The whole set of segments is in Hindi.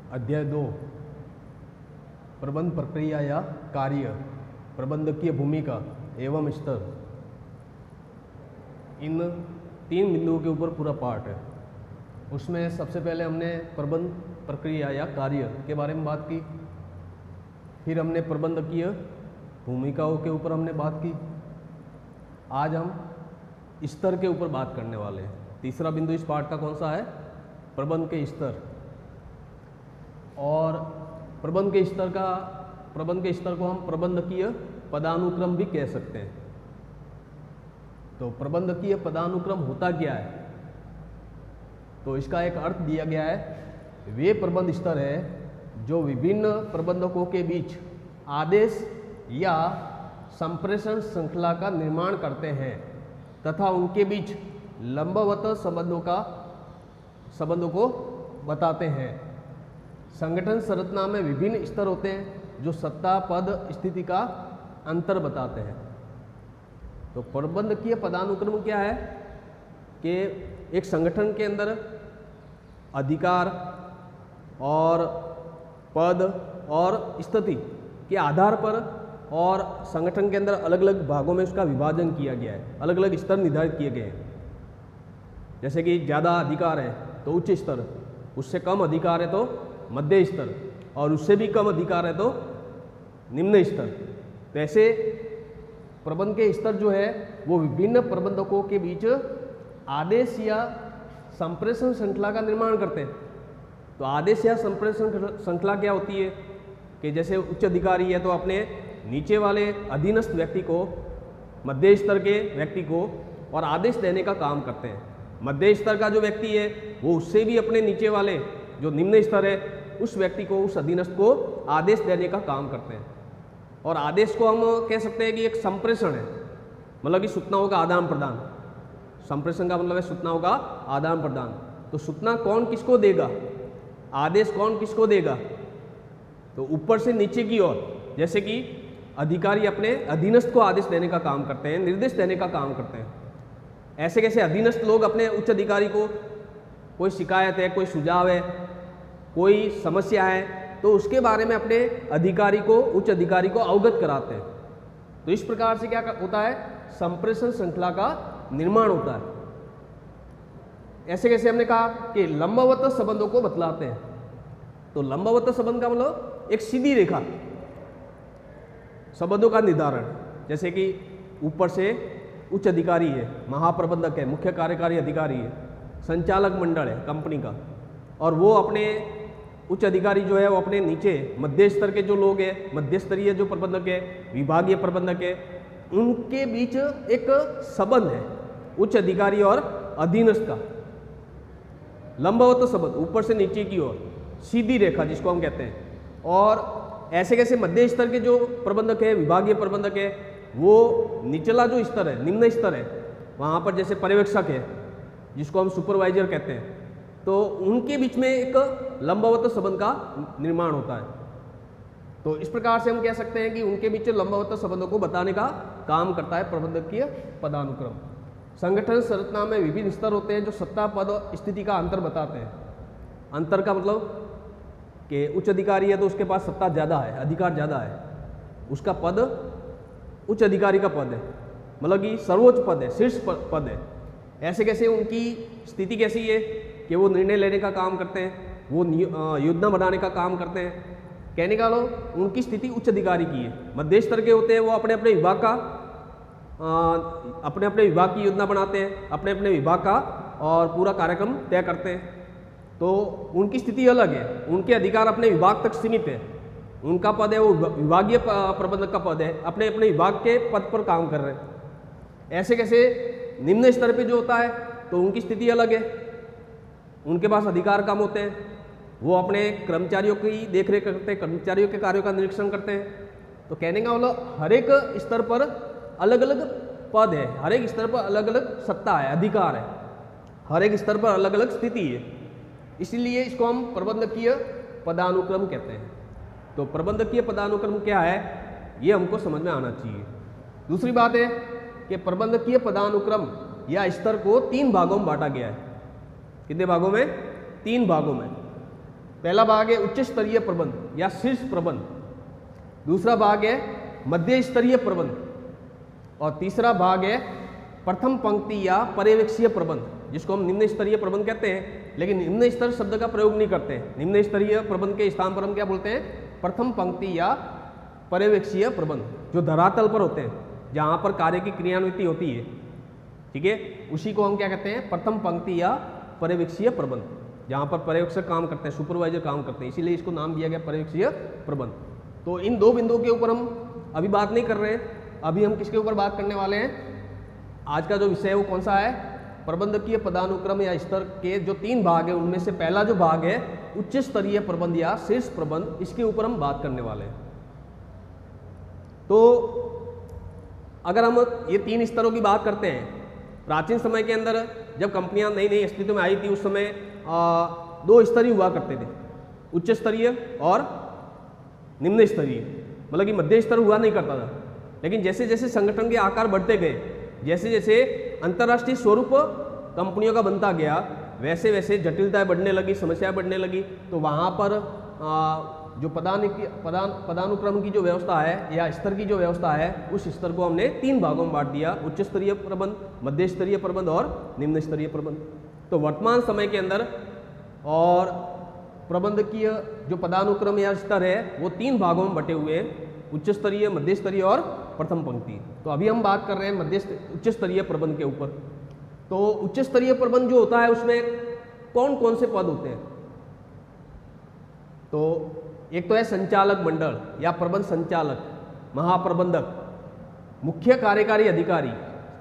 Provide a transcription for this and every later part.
अध्याय 2 प्रबंध प्रक्रिया या कार्य, प्रबंधकीय भूमिका एवं स्तर। इन 3 बिंदुओं के ऊपर पूरा पाठ है। उसमें सबसे पहले हमने प्रबंध प्रक्रिया या कार्य के बारे में बात की, फिर हमने प्रबंधकीय भूमिकाओं के ऊपर हमने बात की। आज हम स्तर के ऊपर बात करने वाले हैं। तीसरा बिंदु इस पाठ का कौन सा है? प्रबंध के स्तर। और प्रबंध के स्तर को हम प्रबंधकीय पदानुक्रम भी कह सकते हैं। तो प्रबंधकीय पदानुक्रम होता क्या है? तो इसका एक अर्थ दिया गया है, वे प्रबंध स्तर है जो विभिन्न प्रबंधकों के बीच आदेश या संप्रेषण श्रृंखला का निर्माण करते हैं तथा उनके बीच लंबवत संबंधों को बताते हैं। संगठन संरचना में विभिन्न स्तर होते हैं जो सत्ता, पद, स्थिति का अंतर बताते हैं। तो प्रबंधकीय पदानुक्रम क्या है कि एक संगठन के अंदर अधिकार और पद और स्थिति के आधार पर और संगठन के अंदर अलग अलग भागों में उसका विभाजन किया गया है, अलग अलग स्तर निर्धारित किए गए हैं। जैसे कि ज़्यादा अधिकार है तो उच्च स्तर, उससे कम अधिकार है तो मध्य स्तर, और उससे भी कम अधिकार है तो निम्न स्तर। तो ऐसे प्रबंध के स्तर जो है वो विभिन्न प्रबंधकों के बीच आदेश या संप्रेषण श्रृंखला का निर्माण करते हैं। तो आदेश या संप्रेषण श्रृंखला क्या होती है कि जैसे उच्च अधिकारी है तो अपने नीचे वाले अधीनस्थ व्यक्ति को, मध्य स्तर के व्यक्ति को और आदेश देने का काम करते हैं। मध्य स्तर का जो व्यक्ति है वो उससे भी अपने नीचे वाले जो निम्न स्तर है उस व्यक्ति को, उस अधीनस्थ को आदेश देने का काम करते हैं। और आदेश को हम कह सकते हैं कि एक संप्रेषण है, मतलब कि सूचनाओं का आदान प्रदान। संप्रेषण का मतलब है सूचनाओं का आदान प्रदान। तो सूचना कौन किसको देगा, आदेश कौन किसको देगा? तो ऊपर से नीचे की ओर, जैसे कि अधिकारी अपने अधीनस्थ को आदेश देने का काम करते हैं, निर्देश देने का काम करते हैं। ऐसे कैसे अधीनस्थ लोग अपने उच्च अधिकारी को, कोई शिकायत है, कोई सुझाव है, कोई समस्या है, तो उसके बारे में अपने अधिकारी को, उच्च अधिकारी को अवगत कराते हैं। तो इस प्रकार से क्या होता है? संप्रेषण श्रृंखला का निर्माण होता है। ऐसे कैसे हमने कहा कि लंबवत संबंधों को बतलाते हैं। तो लंबवत संबंध का मतलब एक सीधी रेखा संबंधों का निर्धारण। जैसे कि ऊपर से उच्च अधिकारी है, महाप्रबंधक है, मुख्य कार्यकारी अधिकारी है, संचालक मंडल है कंपनी का, और वो अपने उच्च अधिकारी जो है वो अपने नीचे मध्य स्तर के जो लोग हैं, मध्य स्तरीय जो प्रबंधक है, विभागीय प्रबंधक है, उनके बीच एक संबंध है उच्च अधिकारी और अधीनस्थ का। लंबवत संबंध, ऊपर से नीचे की ओर सीधी रेखा जिसको हम कहते हैं। और ऐसे कैसे मध्य स्तर के जो प्रबंधक है, विभागीय प्रबंधक है, वो निचला जो स्तर है, निम्न स्तर है, वहाँ पर जैसे पर्यवेक्षक है जिसको हम सुपरवाइजर कहते हैं, तो उनके बीच में एक लंबवत संबंध का निर्माण होता है। तो इस प्रकार से हम कह सकते हैं कि उनके बीच लंबवत संबंधों को बताने का काम करता है प्रबंधकीय पदानुक्रम। संगठन संरचना में विभिन्न स्तर होते हैं जो सत्ता, पद और स्थिति का अंतर बताते हैं। अंतर का मतलब कि उच्च अधिकारी है तो उसके पास सत्ता ज़्यादा है, अधिकार ज़्यादा है, उसका पद उच्च अधिकारी का पद है, मतलब कि सर्वोच्च पद है, शीर्ष पद है। ऐसे कैसे उनकी स्थिति कैसी है कि वो निर्णय लेने का काम करते हैं, वो योजना बनाने का काम करते हैं। कहने का लो उनकी स्थिति उच्च अधिकारी की है। मध्य स्तर के होते हैं वो अपने अपने विभाग का, अपने अपने विभाग की योजना बनाते हैं, अपने अपने विभाग का और पूरा कार्यक्रम तय करते हैं। तो उनकी स्थिति अलग है, उनके अधिकार अपने विभाग तक सीमित है, उनका पद है वो विभागीय प्रबंधक का पद है, अपने अपने विभाग के पद पर काम कर रहे हैं। ऐसे कैसे निम्न स्तर पे जो होता है तो उनकी स्थिति अलग है, उनके पास अधिकार कम होते हैं, वो अपने कर्मचारियों की देखरेख करते हैं, कर्मचारियों के कार्यों का निरीक्षण करते हैं। तो कहने का मतलब हर एक स्तर पर अलग अलग पद है, हर एक स्तर पर अलग अलग सत्ता है, अधिकार है, हर एक स्तर पर अलग अलग स्थिति है। इसलिए इसको हम प्रबंधकीय पदानुक्रम कहते हैं। तो प्रबंधकीय पदानुक्रम क्या है ये हमको समझ में आना चाहिए। दूसरी बात है कि प्रबंधकीय पदानुक्रम या स्तर को 3 भागों में बांटा गया है। कितने भागों में? 3 भागों में। पहला भाग है उच्च स्तरीय प्रबंध या शीर्ष प्रबंध, दूसरा भाग है मध्य स्तरीय प्रबंध और तीसरा भाग है प्रथम पंक्ति या पर्यवेक्षीय प्रबंध, जिसको हम निम्न स्तरीय प्रबंध कहते हैं, लेकिन निम्न स्तर शब्द का प्रयोग नहीं करते हैं। निम्न स्तरीय प्रबंध के स्थान पर हम क्या बोलते हैं? प्रथम पंक्ति या पर्यवेक्षीय प्रबंध, जो धरातल पर होते हैं, जहाँ पर कार्य की क्रियान्विति होती है, ठीक है, उसी को हम क्या कहते हैं? प्रथम पंक्ति या पर्यवेक्षीय प्रबंध, जहाँ पर पर्यवेक्षक काम करते हैं, सुपरवाइजर काम करते हैं, इसीलिए इसको नाम दिया गया पर्यवेक्षीय प्रबंध। तो इन दो बिंदुओं के ऊपर हम अभी बात नहीं कर रहे हैं, अभी हम किसके ऊपर बात करने वाले हैं? आज का जो विषय है वो कौन सा है? प्रबंधकीय पदानुक्रम या स्तर के जो 3 भाग है, उनमें से पहला जो भाग है उच्च स्तरीय प्रबंध या शीर्ष प्रबंध, इसके ऊपर हम बात करने वाले हैं। तो अगर हम ये 3 स्तरों की बात करते हैं, प्राचीन समय के अंदर जब कंपनियां नई नई अस्तित्व में आई थी, उस समय 2 स्तर ही हुआ करते थे, उच्च स्तरीय और निम्न स्तरीय, मतलब कि मध्य स्तर हुआ नहीं करता था। लेकिन जैसे जैसे संगठन के आकार बढ़ते गए, जैसे जैसे अंतर्राष्ट्रीय स्वरूप कंपनियों का बनता गया, वैसे वैसे जटिलताएं बढ़ने लगी, समस्याएं बढ़ने लगी। तो वहाँ पर जो पदानुक्रम की जो व्यवस्था है या स्तर की जो व्यवस्था है, उस स्तर को हमने 3 भागों में बांट दिया: उच्च स्तरीय प्रबंध, मध्य स्तरीय प्रबंध और निम्न स्तरीय प्रबंध। तो वर्तमान समय के अंदर और प्रबंधकीय जो पदानुक्रम या स्तर है वो 3 भागों में बटे हुए हैं: उच्च स्तरीय, मध्य स्तरीय और प्रथम पंक्ति। तो अभी हम बात कर रहे हैं उच्च स्तरीय प्रबंध के ऊपर। तो उच्च स्तरीय प्रबंध जो होता है उसमें कौन कौन से पद होते हैं? तो एक तो है संचालक मंडल या प्रबंध संचालक, महाप्रबंधक, मुख्य कार्यकारी अधिकारी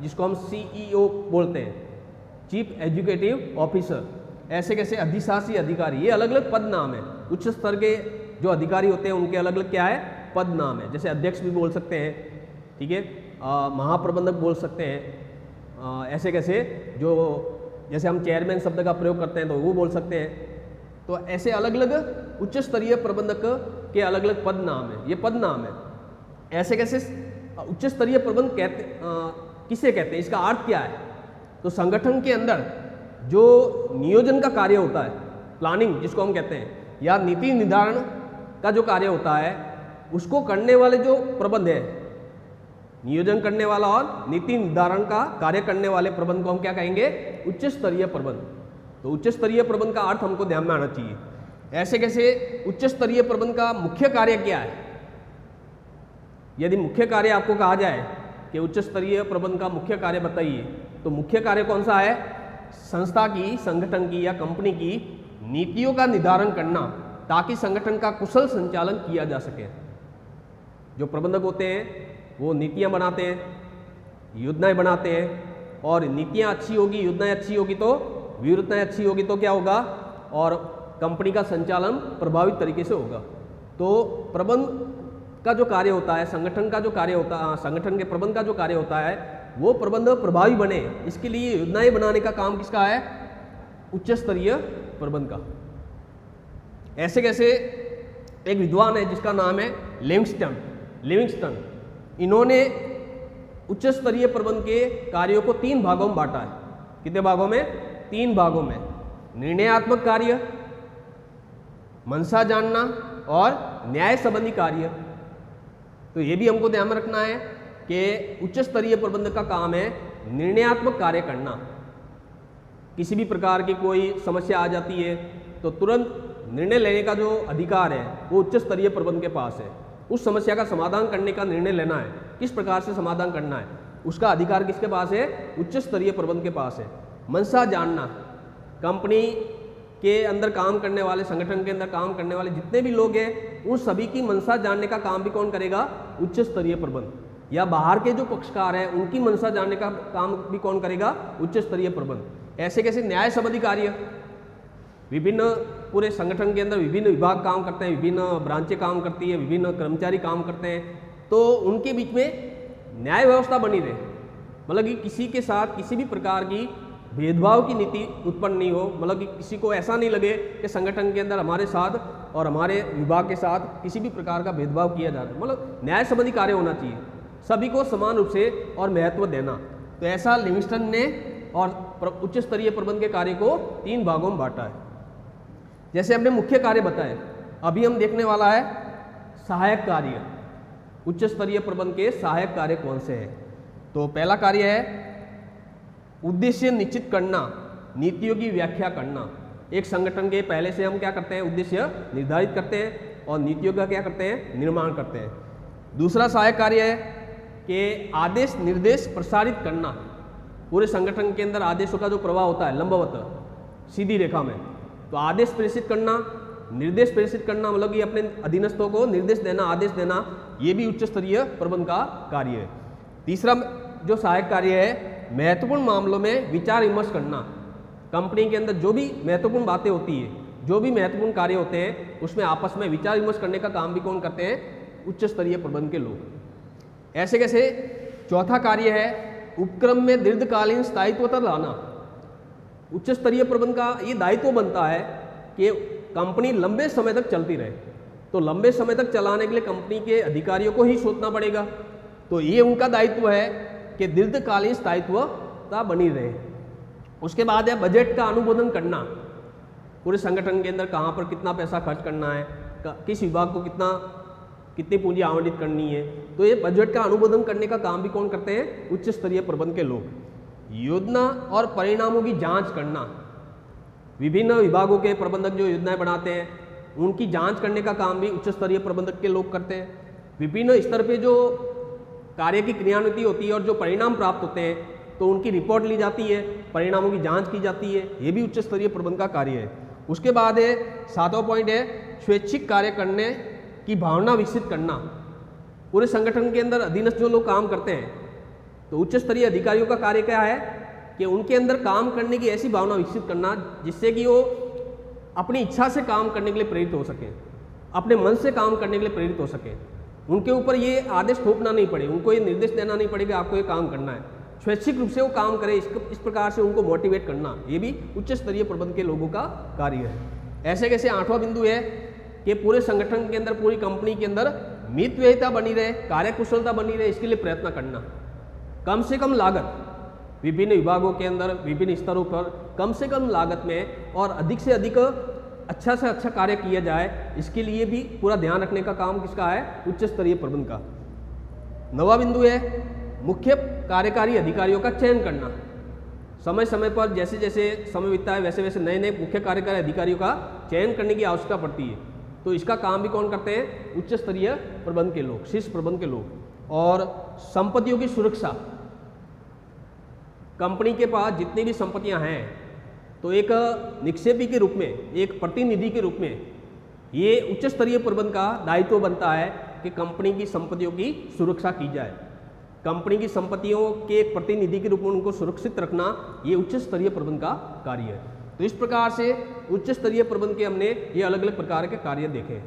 जिसको हम CEO बोलते हैं, चीफ एग्जीक्यूटिव ऑफिसर, ऐसे कैसे अधिशासी अधिकारी, ये अलग अलग पद नाम है। उच्च स्तर के जो अधिकारी होते हैं उनके अलग अलग क्या है? पद नाम है। जैसे अध्यक्ष भी बोल सकते हैं, ठीक है, महाप्रबंधक बोल सकते हैं, ऐसे कैसे जो जैसे हम चेयरमैन शब्द का प्रयोग करते हैं तो वो बोल सकते हैं। तो ऐसे अलग अलग उच्च स्तरीय प्रबंधक के अलग अलग पद नाम है, ये पद नाम है। ऐसे कैसे उच्च स्तरीय प्रबंध किसे कहते हैं, इसका अर्थ क्या है? तो संगठन के अंदर जो नियोजन का कार्य होता है, प्लानिंग जिसको हम कहते हैं, या नीति निर्धारण का जो कार्य होता है, उसको करने वाले जो प्रबंध है, नियोजन करने वाला और नीति निर्धारण का कार्य करने वाले प्रबंध को हम क्या कहेंगे? उच्च स्तरीय प्रबंध। तो उच्च स्तरीय प्रबंध का अर्थ हमको ध्यान में आना चाहिए। ऐसे कैसे उच्च स्तरीय प्रबंध का मुख्य कार्य क्या है? यदि मुख्य कार्य आपको कहा जाए कि उच्च स्तरीय प्रबंध का मुख्य कार्य बताइए, तो मुख्य कार्य कौन सा है? संस्था की, संगठन की या कंपनी की नीतियों का निर्धारण करना, ताकि संगठन का कुशल संचालन किया जा सके। जो प्रबंधक होते हैं वो नीतियां बनाते हैं, योजनाएं बनाते हैं, और नीतियां अच्छी होगी, योजनाएं अच्छी होगी तो व्यूहरचनाएं अच्छी होगी तो क्या होगा? और कंपनी का संचालन प्रभावित तरीके से होगा। तो प्रबंध का जो कार्य होता है, संगठन का जो कार्य होता है, संगठन के प्रबंध का जो कार्य होता है, वो प्रबंध प्रभावी बने, इसके लिए योजनाएं बनाने का काम किसका है? उच्च स्तरीय प्रबंध का। ऐसे कैसे एक विद्वान है जिसका नाम है लिविंगस्टन, इन्होंने उच्च स्तरीय प्रबंध के कार्यों को 3 भागों में बांटा है। कितने भागों में? 3 भागों में। निर्णयात्मक कार्य, मंशा जानना और न्याय संबंधी कार्य। तो ये भी हमको ध्यान में रखना है कि उच्च स्तरीय प्रबंध का काम है निर्णयात्मक कार्य करना। किसी भी प्रकार की कोई समस्या आ जाती है तो तुरंत निर्णय लेने का जो अधिकार है वो उच्च स्तरीय प्रबंध के पास है। उस समस्या का समाधान करने का निर्णय लेना है, किस प्रकार से समाधान करना है, उसका अधिकार किसके पास है? उच्च स्तरीय प्रबंध के पास है। मंशा जानना, कंपनी के अंदर काम करने वाले, संगठन के अंदर काम करने वाले जितने भी लोग हैं, उन सभी की मंशा जानने का काम भी कौन करेगा? उच्च स्तरीय प्रबंध। या बाहर के जो पक्षकार हैं उनकी मंशा जानने का काम भी कौन करेगा? उच्च स्तरीय प्रबंध। ऐसे कैसे न्याय संबंधी कार्य, विभिन्न पूरे संगठन के अंदर विभिन्न विभाग काम करते हैं, विभिन्न ब्रांचें काम करती है, विभिन्न कर्मचारी काम करते हैं, तो उनके बीच में न्याय व्यवस्था बनी रहे, मतलब कि किसी के साथ किसी भी प्रकार की भेदभाव की नीति उत्पन्न नहीं हो, मतलब कि किसी को ऐसा नहीं लगे कि संगठन के अंदर हमारे साथ और हमारे विभाग के साथ किसी भी प्रकार का भेदभाव किया जा रहा है। मतलब न्याय संबंधी कार्य होना चाहिए, सभी को समान रूप से और महत्व देना। तो ऐसा लिविंगस्टन ने और उच्च स्तरीय प्रबंध के कार्य को 3 भागों में बांटा है। जैसे हमने मुख्य कार्य बताए, अभी हम देखने वाला है सहायक कार्य। उच्च स्तरीय प्रबंध के सहायक कार्य कौन से हैं? तो पहला कार्य है उद्देश्य निश्चित करना, नीतियों की व्याख्या करना। एक संगठन के पहले से हम क्या करते हैं, उद्देश्य निर्धारित करते हैं और नीतियों का क्या करते हैं, निर्माण करते हैं। दूसरा सहायक कार्य है कि आदेश निर्देश प्रसारित करना। पूरे संगठन के अंदर आदेशों का जो प्रवाह होता है लंबवत सीधी रेखा में, तो आदेश प्रेषित करना, निर्देश प्रेषित करना, मतलब कि अपने अधीनस्थों को निर्देश देना, आदेश देना, ये भी उच्च स्तरीय प्रबंध का कार्य है। तीसरा जो सहायक कार्य है, महत्वपूर्ण मामलों में विचार विमर्श करना। कंपनी के अंदर जो भी महत्वपूर्ण बातें होती है, जो भी महत्वपूर्ण कार्य होते हैं, उसमें आपस में विचार विमर्श करने का काम भी कौन करते हैं, उच्च स्तरीय प्रबंध के लोग। ऐसे कैसे? चौथा कार्य है उपक्रम में दीर्घकालीन स्थायित्व लाना। उच्च स्तरीय प्रबंध का ये दायित्व बनता है कि कंपनी लंबे समय तक चलती रहे, तो लंबे समय तक चलाने के लिए कंपनी के अधिकारियों को ही सोचना पड़ेगा। तो ये उनका दायित्व है कि दीर्घकालीन स्थायित्वता बनी रहे। उसके बाद है बजट का अनुमोदन करना। पूरे संगठन के अंदर कहाँ पर कितना पैसा खर्च करना है, किस विभाग को कितनी पूंजी आवंटित करनी है, तो ये बजट का अनुमोदन करने का काम भी कौन करते हैं, उच्च स्तरीय प्रबंध के लोग। योजना और परिणामों की जांच करना। विभिन्न विभागों के प्रबंधक जो योजनाएं बनाते हैं, उनकी जांच करने का काम भी उच्च स्तरीय प्रबंधक के लोग करते हैं। विभिन्न स्तर पे जो कार्य की क्रियान्विति होती है और जो परिणाम प्राप्त होते हैं, तो उनकी रिपोर्ट ली जाती है, परिणामों की जांच की जाती है, ये भी उच्च स्तरीय प्रबंध का कार्य है। उसके बाद है 7वां पॉइंट है स्वैच्छिक कार्य करने की भावना विकसित करना। पूरे संगठन के अंदर अधीनस्थ जो लोग काम करते हैं, तो उच्च स्तरीय अधिकारियों का कार्य क्या है कि उनके अंदर काम करने की ऐसी भावना विकसित करना जिससे कि वो अपनी इच्छा से काम करने के लिए प्रेरित हो सके, अपने मन से काम करने के लिए प्रेरित हो सके। उनके ऊपर ये आदेश थोपना नहीं पड़े, उनको ये निर्देश देना नहीं पड़े कि आपको ये काम करना है, स्वैच्छिक रूप से वो काम करे, इस प्रकार से उनको मोटिवेट करना, ये भी उच्च स्तरीय प्रबंध के लोगों का कार्य है। ऐसे कैसे 8वां बिंदु है कि पूरे संगठन के अंदर, पूरी कंपनी के अंदर मितव्ययिता बनी रहे, कार्यकुशलता बनी रहे, इसके लिए प्रयत्न करना। कम से कम लागत, विभिन्न विभागों के अंदर विभिन्न स्तरों पर कम से कम लागत में और अधिक से अधिक अच्छा से अच्छा कार्य किया जाए, इसके लिए भी पूरा ध्यान रखने का काम किसका है, उच्च स्तरीय प्रबंध का। 9वां बिंदु है मुख्य कार्यकारी अधिकारियों का चयन करना। समय समय पर जैसे जैसे समय बीतता है वैसे वैसे नए नए मुख्य कार्यकारी अधिकारियों का चयन करने की आवश्यकता पड़ती है, तो इसका काम भी कौन करते हैं, उच्च स्तरीय प्रबंध के लोग, शीर्ष प्रबंध के लोग। और संपत्तियों की सुरक्षा, कंपनी के पास जितनी भी संपत्तियां हैं, तो एक निक्षेपी के रूप में, एक प्रतिनिधि के रूप में ये उच्च स्तरीय प्रबंध का दायित्व बनता है कि कंपनी की संपत्तियों की सुरक्षा की जाए। कंपनी की संपत्तियों के एक प्रतिनिधि के रूप में उनको सुरक्षित रखना, ये उच्च स्तरीय प्रबंध का कार्य है। तो इस प्रकार से उच्च स्तरीय प्रबंध के हमने ये अलग अलग प्रकार के कार्य देखे हैं।